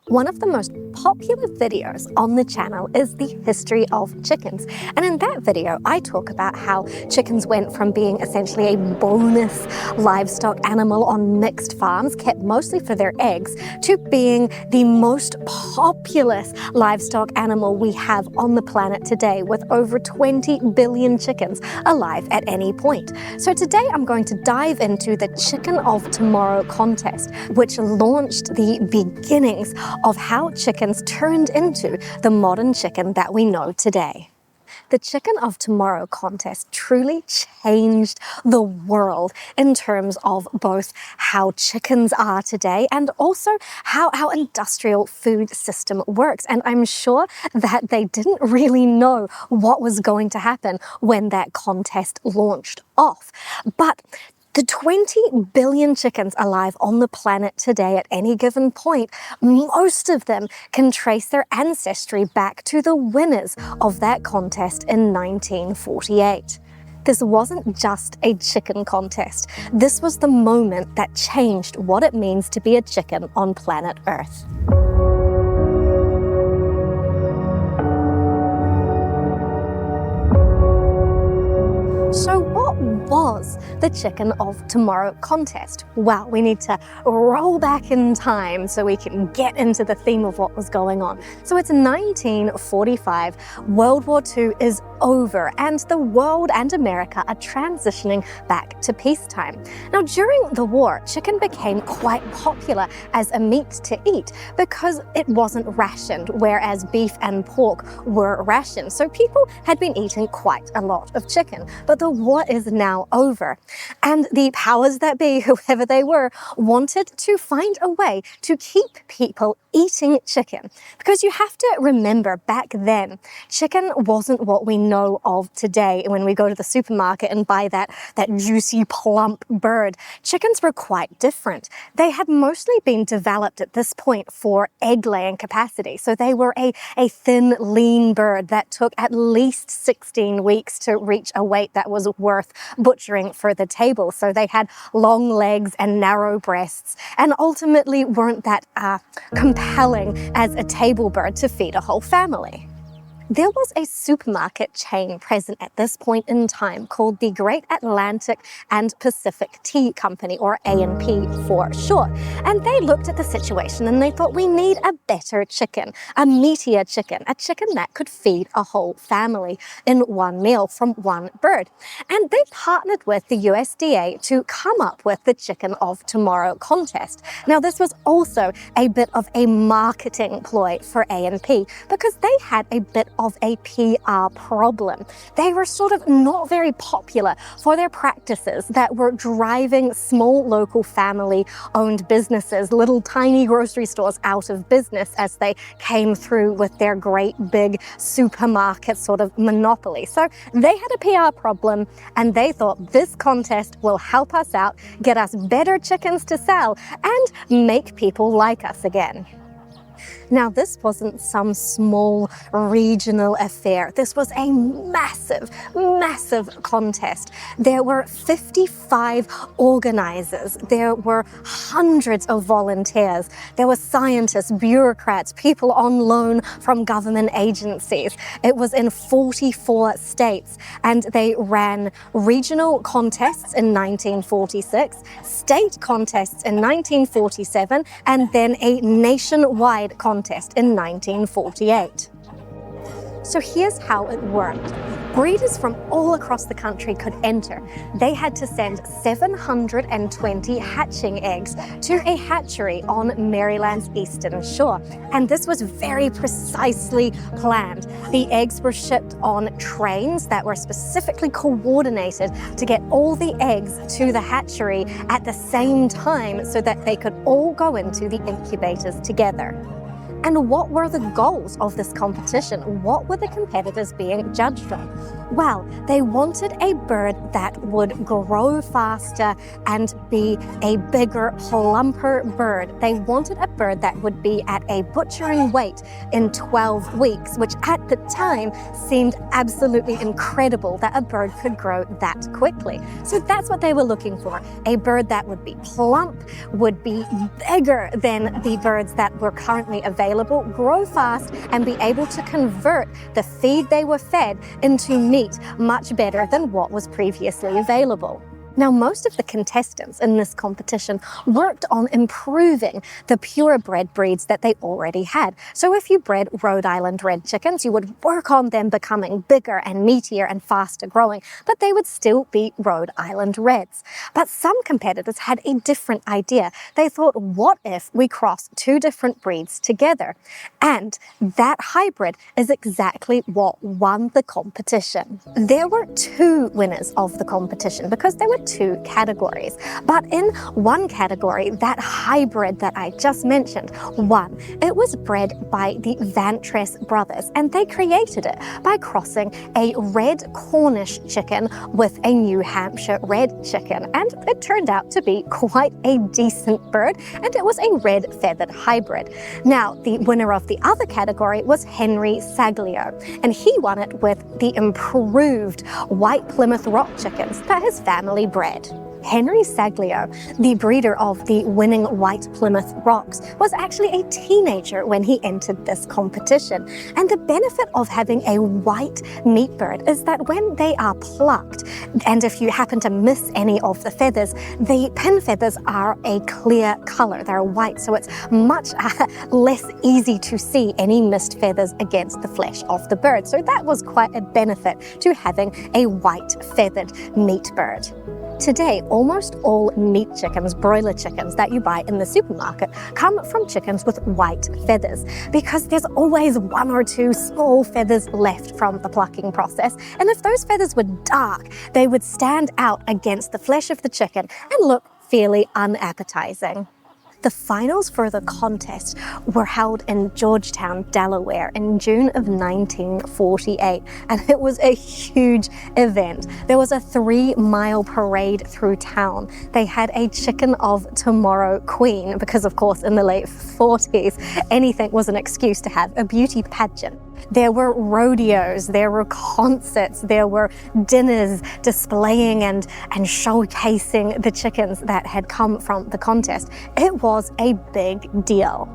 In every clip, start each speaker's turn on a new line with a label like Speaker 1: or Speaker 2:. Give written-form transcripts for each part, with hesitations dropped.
Speaker 1: One of the most popular videos on the channel is the history of chickens. And in that video, I talk about how chickens went from being essentially a bonus livestock animal on mixed farms, kept mostly for their eggs, to being the most populous livestock animal we have on the planet today, with over 20 billion chickens alive at any point. So today I'm going to dive into the Chicken of Tomorrow contest, which launched the beginnings of how chickens turned into the modern chicken that we know today. The Chicken of Tomorrow contest truly changed the world in terms of both how chickens are today and also how our industrial food system works. And I'm sure that they didn't really know what was going to happen when that contest launched off. But the 20 billion chickens alive on the planet today at any given point, most of them can trace their ancestry back to the winners of that contest in 1948. This wasn't just a chicken contest. This was the moment that changed what it means to be a chicken on planet Earth. So what was the Chicken of Tomorrow contest? Well, we need to roll back in time so we can get into the theme of what was going on. So it's 1945, World War II is over, and the world and America are transitioning back to peacetime. Now, during the war, chicken became quite popular as a meat to eat because it wasn't rationed, whereas beef and pork were rationed. So people had been eating quite a lot of chicken. But the war is now over, and the powers that be, whoever they were, wanted to find a way to keep people eating chicken. Because you have to remember, back then, chicken wasn't what we know of today when we go to the supermarket and buy that juicy, plump bird. Chickens were quite different. They had mostly been developed at this point for egg-laying capacity. So they were a thin, lean bird that took at least 16 weeks to reach a weight that was worth butchering for the table. So they had long legs and narrow breasts, and ultimately weren't that compelling as a table bird to feed a whole family. There was a supermarket chain present at this point in time called the Great Atlantic and Pacific Tea Company, or A&P for short. And they looked at the situation and they thought, we need a better chicken, a meatier chicken, a chicken that could feed a whole family in one meal from one bird. And they partnered with the USDA to come up with the Chicken of Tomorrow contest. Now, this was also a bit of a marketing ploy for A&P because they had a bit of a PR problem. They were sort of not very popular for their practices that were driving small local family-owned businesses, little tiny grocery stores, out of business as they came through with their great big supermarket sort of monopoly. So they had a PR problem, and they thought this contest will help us out, get us better chickens to sell, and make people like us again. Now, this wasn't some small regional affair. This was a massive, massive contest. There were 55 organizers. There were hundreds of volunteers. There were scientists, bureaucrats, people on loan from government agencies. It was in 44 states, and they ran regional contests in 1946, state contests in 1947, and then a nationwide contest in 1948. So here's how it worked. Breeders from all across the country could enter. They had to send 720 hatching eggs to a hatchery on Maryland's eastern shore. And this was very precisely planned. The eggs were shipped on trains that were specifically coordinated to get all the eggs to the hatchery at the same time so that they could all go into the incubators together. And what were the goals of this competition? What were the competitors being judged on? Well, they wanted a bird that would grow faster and be a bigger, plumper bird. They wanted a bird that would be at a butchering weight in 12 weeks, which at the time seemed absolutely incredible that a bird could grow that quickly. So that's what they were looking for. A bird that would be plump, would be bigger than the birds that were currently available, grow fast, and be able to convert the feed they were fed into meat much better than what was previously available. Now, most of the contestants in this competition worked on improving the purebred breeds that they already had. So if you bred Rhode Island red chickens, you would work on them becoming bigger and meatier and faster growing, but they would still be Rhode Island Reds. But some competitors had a different idea. They thought, what if we cross two different breeds together? And that hybrid is exactly what won the competition. There were two winners of the competition because there were two categories. But in one category, that hybrid that I just mentioned won. It was bred by the Vantress brothers, and they created it by crossing a red Cornish chicken with a New Hampshire red chicken. And it turned out to be quite a decent bird, and it was a red feathered hybrid. Now, the winner of the other category was Henry Saglio, and he won it with the improved white Plymouth Rock chickens that his family bred. Henry Saglio, the breeder of the winning white Plymouth Rocks, was actually a teenager when he entered this competition. And the benefit of having a white meat bird is that when they are plucked, and if you happen to miss any of the feathers, the pin feathers are a clear color. They're white, so it's much less easy to see any missed feathers against the flesh of the bird. So that was quite a benefit to having a white feathered meat bird. Today, almost all meat chickens, broiler chickens that you buy in the supermarket, come from chickens with white feathers because there's always one or two small feathers left from the plucking process. And if those feathers were dark, they would stand out against the flesh of the chicken and look fairly unappetizing. The finals for the contest were held in Georgetown, Delaware in June of 1948, and it was a huge event. There was a 3-mile parade through town. They had a Chicken of Tomorrow queen because, of course, in the late 40s, anything was an excuse to have a beauty pageant. There were rodeos, there were concerts, there were dinners displaying and showcasing the chickens that had come from the contest. It was a big deal.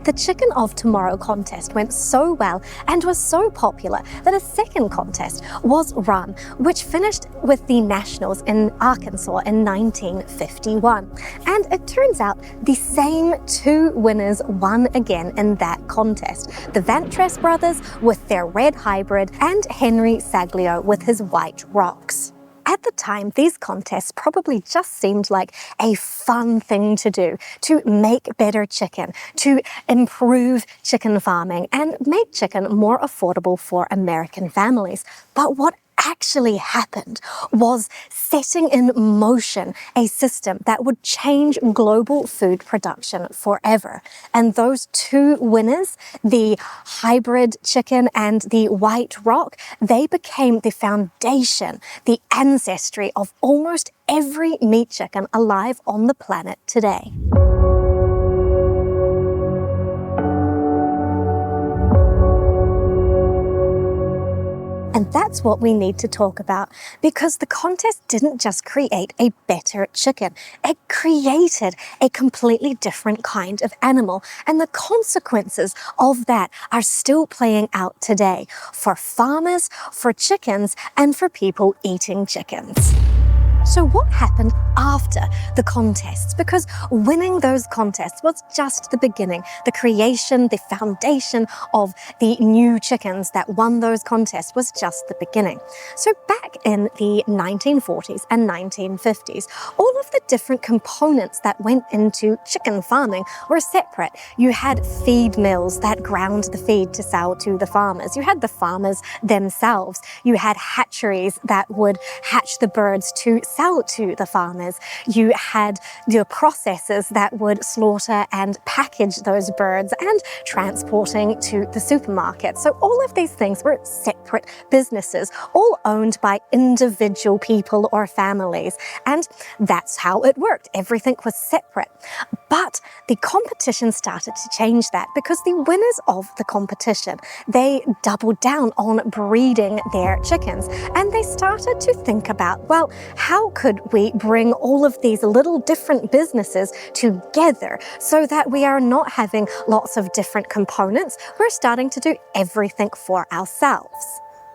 Speaker 1: The Chicken of Tomorrow contest went so well and was so popular that a second contest was run, which finished with the Nationals in Arkansas in 1951. And it turns out the same two winners won again in that contest. The Vantress brothers with their red hybrid and Henry Saglio with his white rocks. At the time, these contests probably just seemed like a fun thing to do, to make better chicken, to improve chicken farming and make chicken more affordable for American families. But what actually happened was setting in motion a system that would change global food production forever. And those two winners, the hybrid chicken and the white rock, they became the foundation, the ancestry of almost every meat chicken alive on the planet today. And that's what we need to talk about, because the contest didn't just create a better chicken, it created a completely different kind of animal. And the consequences of that are still playing out today for farmers, for chickens, and for people eating chickens. So what happened after the contests? Because winning those contests was just the beginning. The creation, the foundation of the new chickens that won those contests was just the beginning. So back in the 1940s and 1950s, all of the different components that went into chicken farming were separate. You had feed mills that ground the feed to sell to the farmers. You had the farmers themselves. You had hatcheries that would hatch the birds to sell to the farmers. You had your processors that would slaughter and package those birds and transporting to the supermarket. So all of these things were separate businesses, all owned by individual people or families. And that's how it worked. Everything was separate. But the competition started to change that, because the winners of the competition, they doubled down on breeding their chickens. And they started to think about, well, how could we bring all of these little different businesses together so that we are not having lots of different components? We're starting to do everything for ourselves.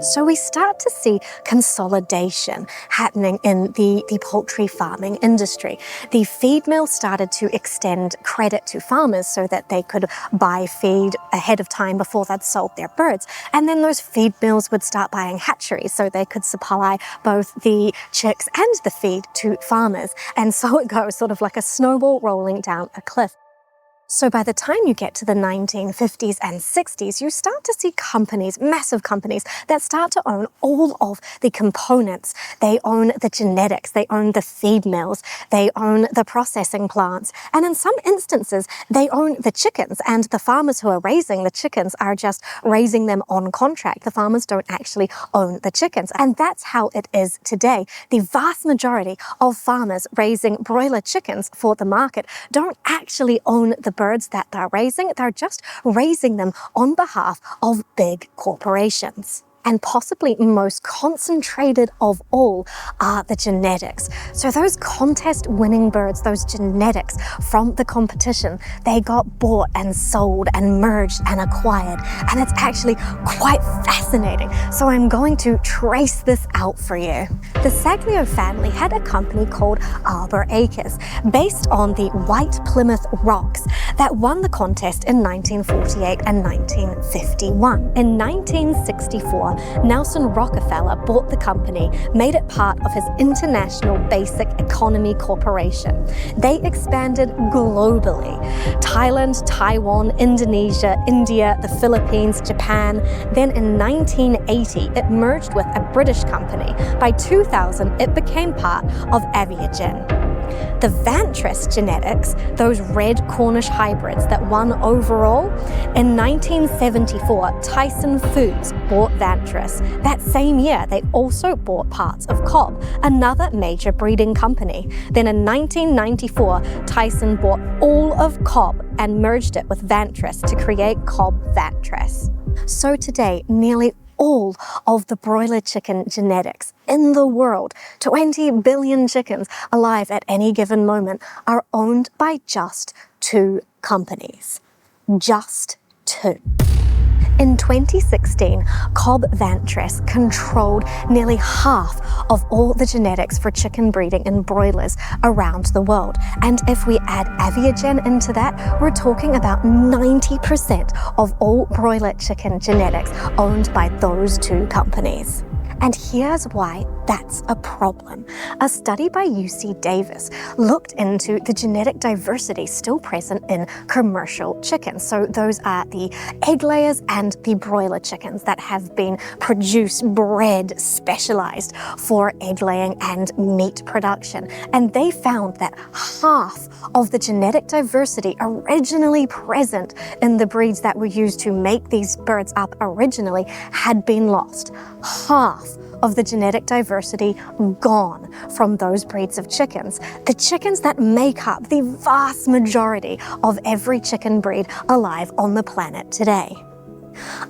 Speaker 1: So we start to see consolidation happening in the poultry farming industry. The feed mills started to extend credit to farmers so that they could buy feed ahead of time before they'd sold their birds. And then those feed mills would start buying hatcheries so they could supply both the chicks and the feed to farmers. And so it goes, sort of like a snowball rolling down a cliff. So by the time you get to the 1950s and 60s, you start to see companies, massive companies, that start to own all of the components. They own the genetics, they own the feed mills, they own the processing plants, and in some instances, they own the chickens, and the farmers who are raising the chickens are just raising them on contract. The farmers don't actually own the chickens, and that's how it is today. The vast majority of farmers raising broiler chickens for the market don't actually own the birds that they're raising. They're just raising them on behalf of big corporations. And possibly most concentrated of all are the genetics. So those contest-winning birds, those genetics from the competition, they got bought and sold and merged and acquired. And it's actually quite fascinating. So I'm going to trace this out for you. The Saglio family had a company called Arbor Acres, based on the white Plymouth rocks, that won the contest in 1948 and 1951. In 1964, Nelson Rockefeller bought the company, made it part of his International Basic Economy Corporation. They expanded globally. Thailand, Taiwan, Indonesia, India, the Philippines, Japan. Then in 1980, it merged with a British company. By 2000, it became part of Aviagen. The Vantress genetics, those red Cornish hybrids that won overall, in 1974, Tyson Foods bought Vantress. That same year, they also bought parts of Cobb, another major breeding company. Then in 1994, Tyson bought all of Cobb and merged it with Vantress to create Cobb Vantress. So today, nearly all of the broiler chicken genetics in the world, 20 billion chickens alive at any given moment, are owned by just two companies. Just two. In 2016, Cobb Vantress controlled nearly half of all the genetics for chicken breeding in broilers around the world. And if we add Aviagen into that, we're talking about 90% of all broiler chicken genetics owned by those two companies. And here's why that's a problem. A study by UC Davis looked into the genetic diversity still present in commercial chickens. So those are the egg layers and the broiler chickens that have been produced, bred, specialized for egg laying and meat production. And they found that half of the genetic diversity originally present in the breeds that were used to make these birds up originally had been lost. Half of the genetic diversity gone from those breeds of chickens. The chickens that make up the vast majority of every chicken breed alive on the planet today.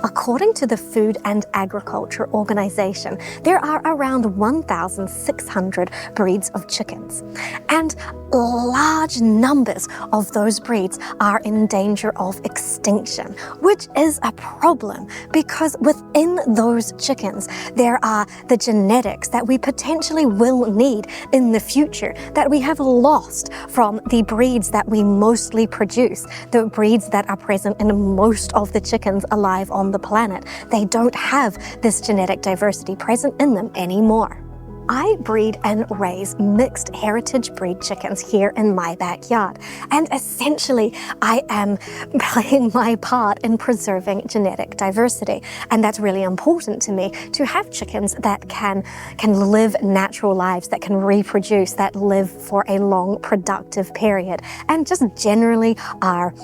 Speaker 1: According to the Food and Agriculture Organization, there are around 1,600 breeds of chickens, and large numbers of those breeds are in danger of extinction, which is a problem because within those chickens, there are the genetics that we potentially will need in the future that we have lost from the breeds that we mostly produce, the breeds that are present in most of the chickens alive on the planet. They don't have this genetic diversity present in them anymore. I breed and raise mixed heritage breed chickens here in my backyard, and essentially I am playing my part in preserving genetic diversity, and that's really important to me, to have chickens that can live natural lives, that can reproduce, that live for a long productive period, and just generally are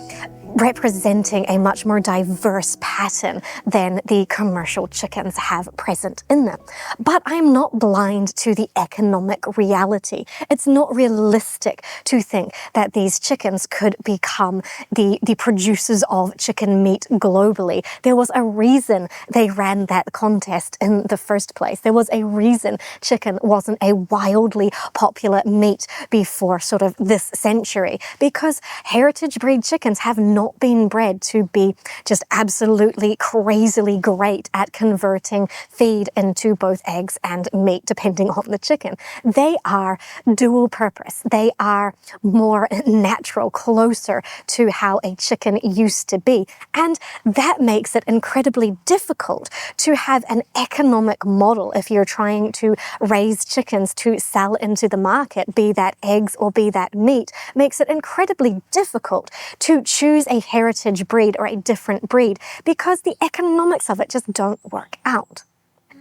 Speaker 1: representing a much more diverse pattern than the commercial chickens have present in them. But I'm not blind to the economic reality. It's not realistic to think that these chickens could become the producers of chicken meat globally. There was a reason they ran that contest in the first place. There was a reason chicken wasn't a wildly popular meat before sort of this century, because heritage breed chickens have not been bred to be just absolutely crazily great at converting feed into both eggs and meat, depending on the chicken. They are dual purpose. They are more natural, closer to how a chicken used to be. And that makes it incredibly difficult to have an economic model if you're trying to raise chickens to sell into the market, be that eggs or be that meat. Makes it incredibly difficult to choose a heritage breed or a different breed because the economics of it just don't work out.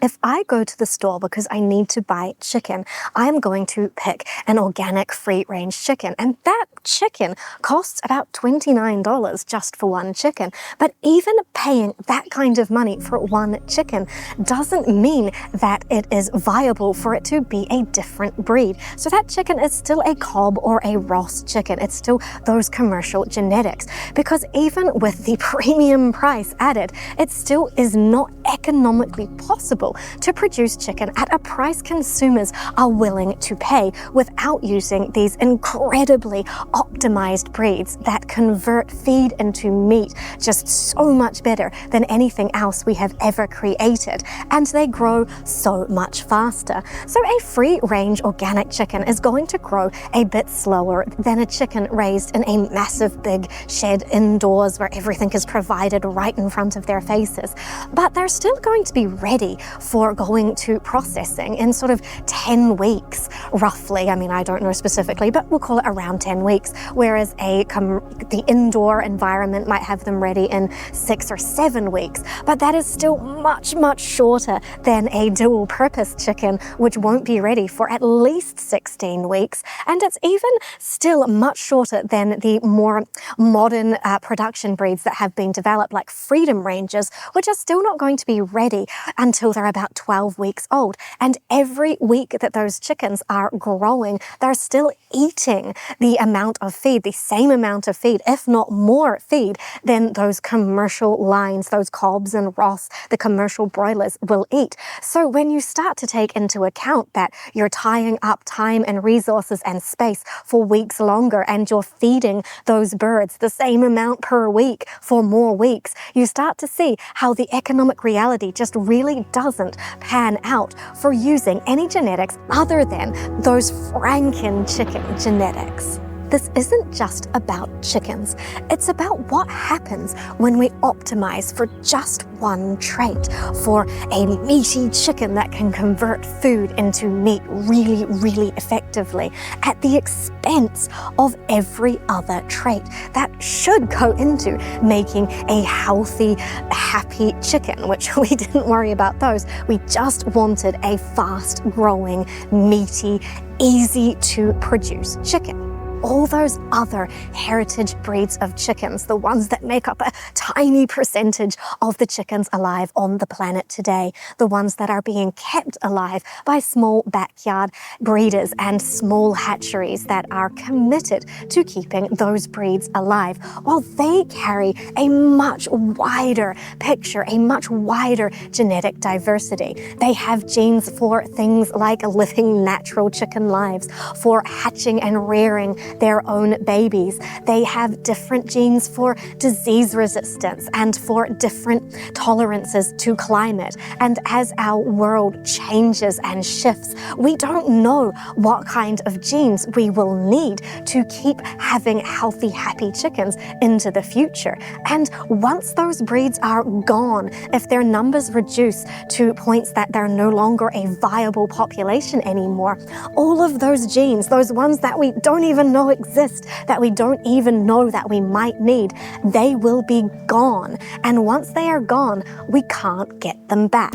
Speaker 1: If I go to the store because I need to buy chicken, I am going to pick an organic free-range chicken, and that chicken costs about $29 just for one chicken. But even paying that kind of money for one chicken doesn't mean that it is viable for it to be a different breed. So that chicken is still a Cobb or a Ross chicken. It's still those commercial genetics, because even with the premium price added, it still is not economically possible to produce chicken at a price consumers are willing to pay without using these incredibly optimized breeds that convert feed into meat just so much better than anything else we have ever created, and they grow so much faster. So a free-range organic chicken is going to grow a bit slower than a chicken raised in a massive big shed indoors where everything is provided right in front of their faces, but they're still going to be ready for going to processing in sort of 10 weeks, roughly. I mean, I don't know specifically, but we'll call it around 10 weeks, whereas the indoor environment might have them ready in 6 or 7 weeks. But that is still much, much shorter than a dual-purpose chicken, which won't be ready for at least 16 weeks. And it's even still much shorter than the more modern production breeds that have been developed, like freedom ranges, which are still not going to be ready until they're about 12 weeks old. And every week that those chickens are growing, they're still eating the amount of feed, the same amount of feed, if not more feed, than those commercial lines, those Cobbs and Ross, the commercial broilers will eat. So when you start to take into account that you're tying up time and resources and space for weeks longer, and you're feeding those birds the same amount per week for more weeks, you start to see how the economic reality just really doesn't pan out for using any genetics other than those Franken chicken genetics. This isn't just about chickens. It's about what happens when we optimize for just one trait, for a meaty chicken that can convert food into meat really, really effectively at the expense of every other trait that should go into making a healthy, happy chicken, which we didn't worry about those. We just wanted a fast-growing, meaty, easy to produce chicken. All those other heritage breeds of chickens, the ones that make up a tiny percentage of the chickens alive on the planet today, the ones that are being kept alive by small backyard breeders and small hatcheries that are committed to keeping those breeds alive, well, they carry a much wider picture, a much wider genetic diversity. They have genes for things like living natural chicken lives, for hatching and rearing their own babies. They have different genes for disease resistance and for different tolerances to climate. And as our world changes and shifts, we don't know what kind of genes we will need to keep having healthy, happy chickens into the future. And once those breeds are gone, if their numbers reduce to points that they're no longer a viable population anymore, all of those genes, those ones that we don't even know exist, that we don't even know that we might need, they will be gone. And once they are gone, we can't get them back.